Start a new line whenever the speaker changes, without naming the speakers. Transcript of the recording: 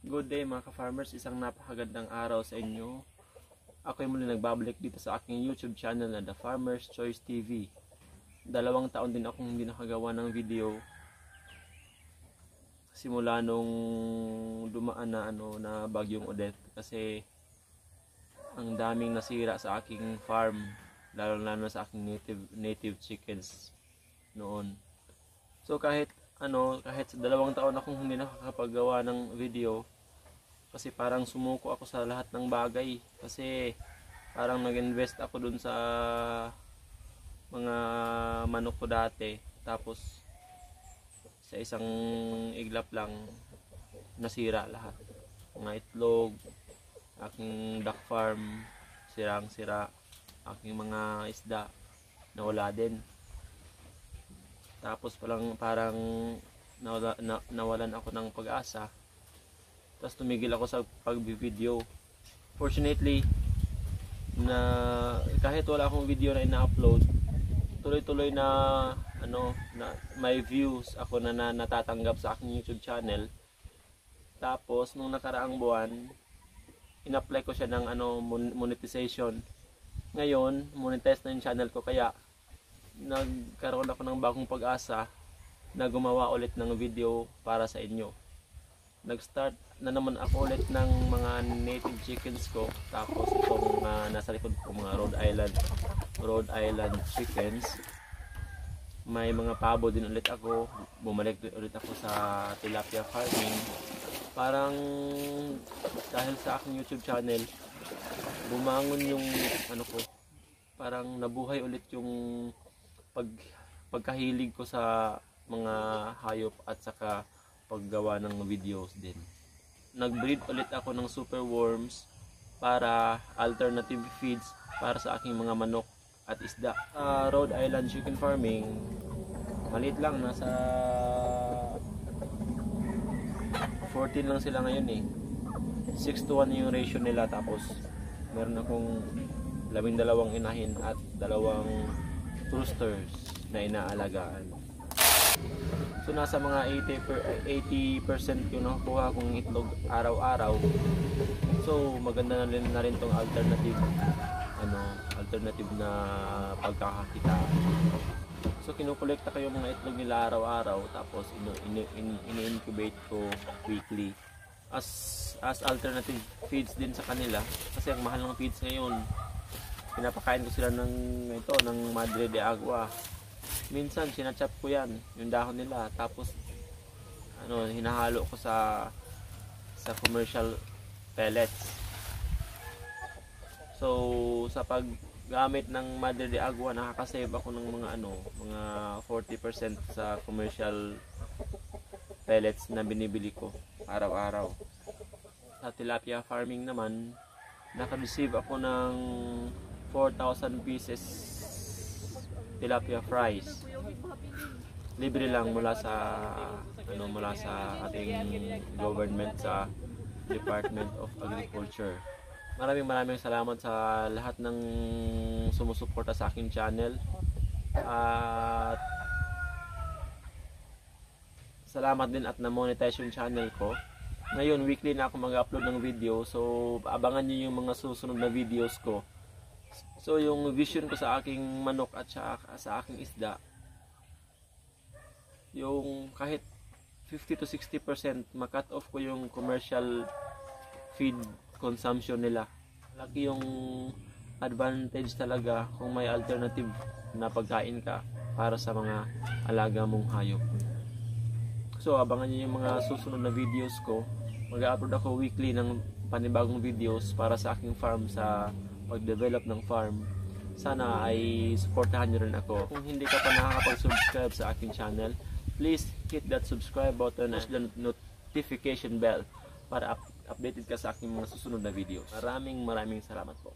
Good day mga ka-farmers, isang napakagandang araw sa inyo. Ako ay muli nagbabalik dito sa aking YouTube channel na The Farmer's Choice TV. 2 taon din akong hindi nakagawa ng video simula nung dumaan na bagyong Odette, kasi ang daming nasira sa aking farm, lalo sa aking native chickens noon. So kahit sa 2 taon akong hindi nakakapagawa ng video, kasi parang sumuko ako sa lahat ng bagay, kasi parang nag-invest ako dun sa mga manok ko dati, tapos sa isang iglap lang nasira lahat. Mga itlog, aking duck farm sirang-sira, aking mga isda nawala din. Tapos parang nawalan ako ng pag-asa. Tapos tumigil ako sa pag-video. Fortunately, na kahit wala akong video na ina-upload, tuloy-tuloy na may views ako na natatanggap sa aking YouTube channel. Tapos nung nakaraang buwan, in-apply ko siya ng monetization. Ngayon, monetize na yung channel ko, kaya nagkaroon ako ng bagong pag-asa na gumawa ulit ng video para sa inyo. Nag-start na naman ako ulit ng mga native chickens ko. Tapos itong nasa likod ko, mga Rhode Island chickens. May mga pabo din ulit ako. Bumalik ulit ako sa tilapia farming. Parang dahil sa aking YouTube channel, bumangon yung parang nabuhay ulit yung pagkahilig ko sa mga hayop at saka paggawa ng videos din. Nag-breed ulit ako ng super worms para alternative feeds para sa aking mga manok at isda. Rhode Island chicken farming, maliit lang, nasa 14 lang sila ngayon eh. 6:1 yung ratio nila, tapos meron akong 12 inahin at 2 roosters na inaalagaan. So nasa mga 80% yung nakukuha kong itlog araw-araw. So maganda na rin tong alternative na pagkakakita. So kinukolekta ko yung mga itlog nila araw-araw, tapos ini-incubate ko weekly as alternative feeds din sa kanila, kasi ang mahal ng feeds ngayon. Pinapakain ko sila ng Madre de Agua. Minsan sinachap ko yan, yung dahon nila, tapos hinahalo ko sa commercial pellets. So sa paggamit ng Madre de Agua, nakakasave ako ng mga 40% sa commercial pellets na binibili ko araw-araw. Sa tilapia farming naman, naka-receive ako ng 4,000 pieces tilapia fries. Libre lang mula sa ating government, sa Department of Agriculture. Maraming salamat sa lahat ng sumusuporta sa aking channel. At salamat din at na-monetize yung channel ko. Ngayon, weekly na ako mag-upload ng video. So, abangan niyo yung mga susunod na videos ko. So yung vision ko sa aking manok at sa aking isda, yung kahit 50 to 60% ma-cut off ko yung commercial feed consumption nila. Laki yung advantage talaga kung may alternative na pagkain ka para sa mga alaga mong hayop. So abangan niyo yung mga susunod na videos ko. Mag-upload ako weekly ng panibagong videos para sa aking farm, sa pag-develop ng farm. Sana ay supportahan nyo rin ako. Kung hindi ka pa nakakapag-subscribe sa aking channel, please hit that subscribe button and the notification bell para updated ka sa aking mga susunod na videos. Maraming salamat po.